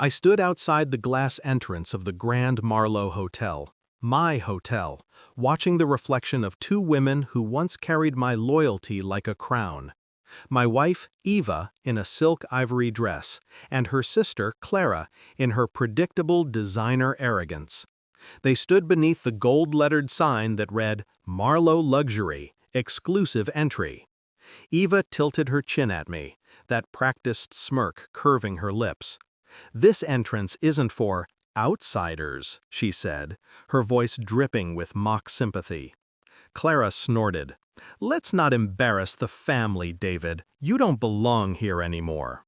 I stood outside the glass entrance of the Grand Marlowe Hotel, my hotel, watching the reflection of two women who once carried my loyalty like a crown. My wife, Eva, in a silk ivory dress, and her sister, Clara, in her predictable designer arrogance. They stood beneath the gold-lettered sign that read, "Marlowe Luxury, Exclusive Entry." Eva tilted her chin at me, that practiced smirk curving her lips. "This entrance isn't for outsiders," she said, her voice dripping with mock sympathy. Clara snorted. "Let's not embarrass the family, David. You don't belong here anymore."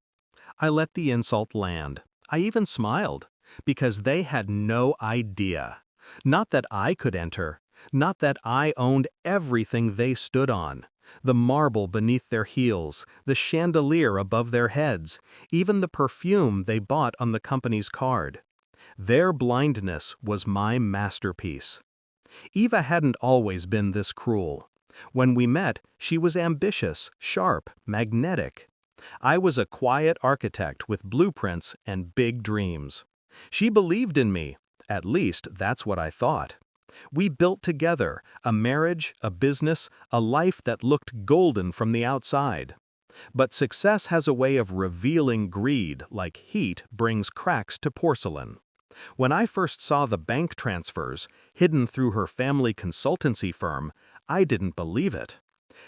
I let the insult land. I even smiled, because they had no idea. Not that I could enter, not that I owned everything they stood on. The marble beneath their heels, the chandelier above their heads, even the perfume they bought on the company's card. Their blindness was my masterpiece. Eva hadn't always been this cruel. When we met, she was ambitious, sharp, magnetic. I was a quiet architect with blueprints and big dreams. She believed in me, at least that's what I thought. We built together a marriage, a business, a life that looked golden from the outside. But success has a way of revealing greed like heat brings cracks to porcelain. When I first saw the bank transfers, hidden through her family consultancy firm, I didn't believe it.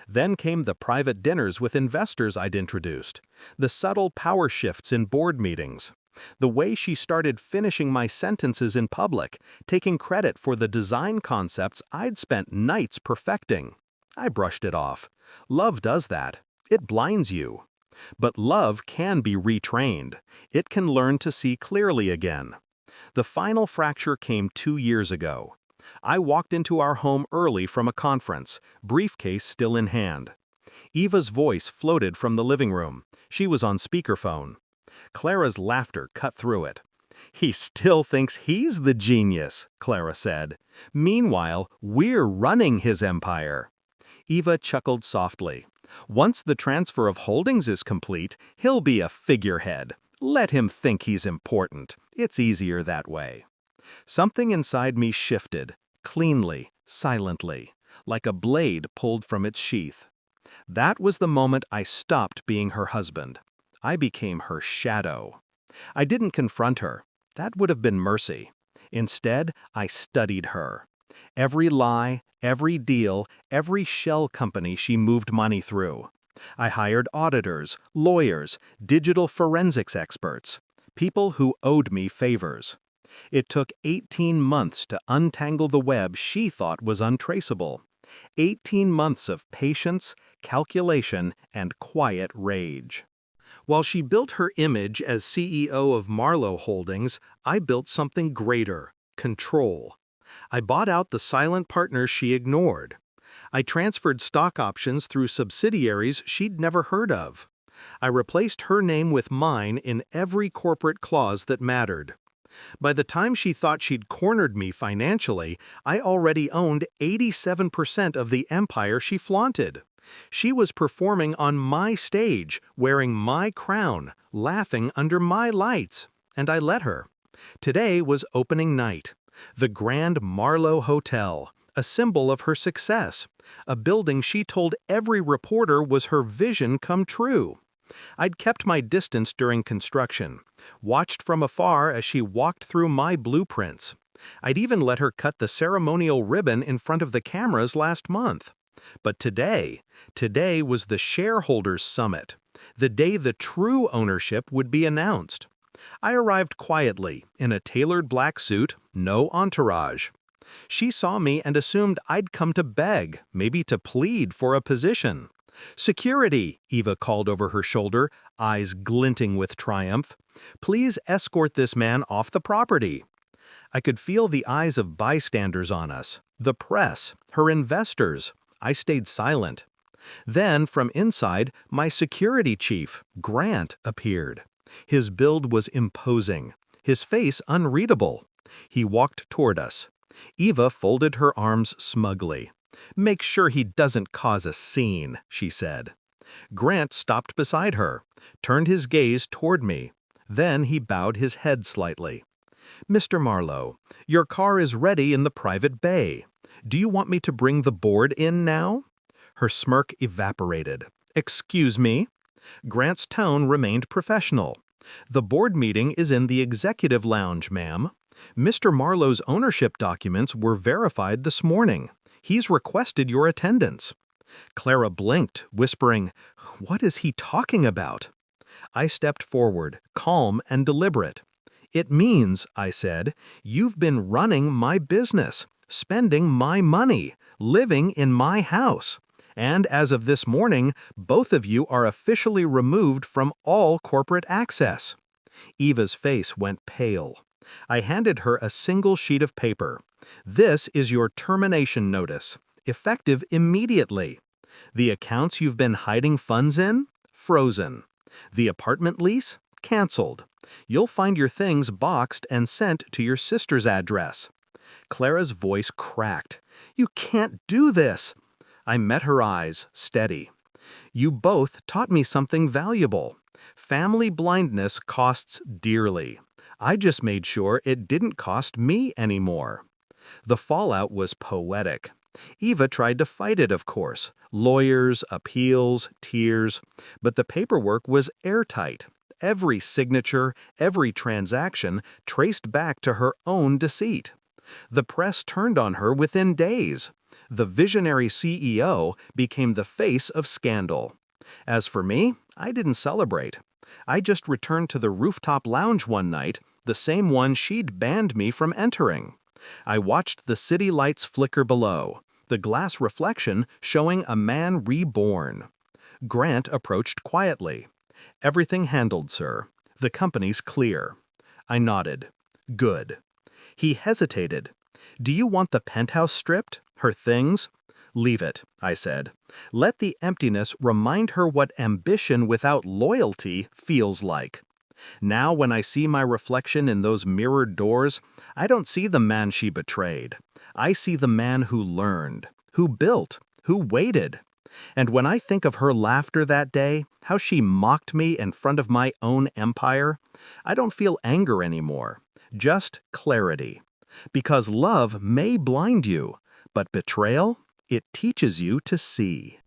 Then came the private dinners with investors I'd introduced, the subtle power shifts in board meetings, the way she started finishing my sentences in public, taking credit for the design concepts I'd spent nights perfecting. I brushed it off. Love does that. It blinds you. But love can be retrained. It can learn to see clearly again. The final fracture came 2 years ago. I walked into our home early from a conference, briefcase still in hand. Eva's voice floated from the living room. She was on speakerphone. Clara's laughter cut through it. "He still thinks he's the genius," Clara said. "Meanwhile, we're running his empire." Eva chuckled softly. "Once the transfer of holdings is complete, he'll be a figurehead. Let him think he's important. It's easier that way." Something inside me shifted, cleanly, silently, like a blade pulled from its sheath. That was the moment I stopped being her husband. I became her shadow. I didn't confront her. That would have been mercy. Instead, I studied her. Every lie, every deal, every shell company she moved money through. I hired auditors, lawyers, digital forensics experts, people who owed me favors. It took 18 months to untangle the web she thought was untraceable. 18 months of patience, calculation, and quiet rage. While she built her image as CEO of Marlowe Holdings, I built something greater: control. I bought out the silent partners she ignored. I transferred stock options through subsidiaries she'd never heard of. I replaced her name with mine in every corporate clause that mattered. By the time she thought she'd cornered me financially, I already owned 87% of the empire she flaunted. She was performing on my stage, wearing my crown, laughing under my lights, and I let her. Today was opening night. The Grand Marlowe Hotel, a symbol of her success, a building she told every reporter was her vision come true. I'd kept my distance during construction, watched from afar as she walked through my blueprints. I'd even let her cut the ceremonial ribbon in front of the cameras last month. But today was the shareholders' summit, the day the true ownership would be announced. I arrived quietly, in a tailored black suit, no entourage. She saw me and assumed I'd come to beg, maybe to plead for a position. "Security," Eva called over her shoulder, eyes glinting with triumph. "Please escort this man off the property." I could feel the eyes of bystanders on us, the press, her investors. I stayed silent. Then, from inside, my security chief, Grant, appeared. His build was imposing, his face unreadable. He walked toward us. Eva folded her arms smugly. "Make sure he doesn't cause a scene," she said. Grant stopped beside her, turned his gaze toward me. Then he bowed his head slightly. "Mr. Marlowe, your car is ready in the private bay. Do you want me to bring the board in now?" Her smirk evaporated. "Excuse me?" Grant's tone remained professional. "The board meeting is in the executive lounge, ma'am. Mr. Marlowe's ownership documents were verified this morning. He's requested your attendance." Clara blinked, whispering, "What is he talking about?" I stepped forward, calm and deliberate. "It means," I said, "you've been running my business, spending my money, living in my house. And as of this morning, both of you are officially removed from all corporate access." Eva's face went pale. I handed her a single sheet of paper. "This is your termination notice, effective immediately. The accounts you've been hiding funds in? Frozen. The apartment lease? Canceled. You'll find your things boxed and sent to your sister's address." Clara's voice cracked. "You can't do this." I met her eyes, steady. "You both taught me something valuable. Family blindness costs dearly. I just made sure it didn't cost me anymore." The fallout was poetic. Eva tried to fight it, of course. Lawyers, appeals, tears. But the paperwork was airtight. Every signature, every transaction traced back to her own deceit. The press turned on her within days. The visionary CEO became the face of scandal. As for me, I didn't celebrate. I just returned to the rooftop lounge one night, the same one she'd banned me from entering. I watched the city lights flicker below, the glass reflection showing a man reborn. Grant approached quietly. "Everything handled, sir. The company's clear." I nodded. "Good." He hesitated. "Do you want the penthouse stripped? Her things?" "Leave it," I said. "Let the emptiness remind her what ambition without loyalty feels like." Now when I see my reflection in those mirrored doors, I don't see the man she betrayed. I see the man who learned, who built, who waited. And when I think of her laughter that day, how she mocked me in front of my own empire, I don't feel anger anymore, just clarity. Because love may blind you, but betrayal, it teaches you to see.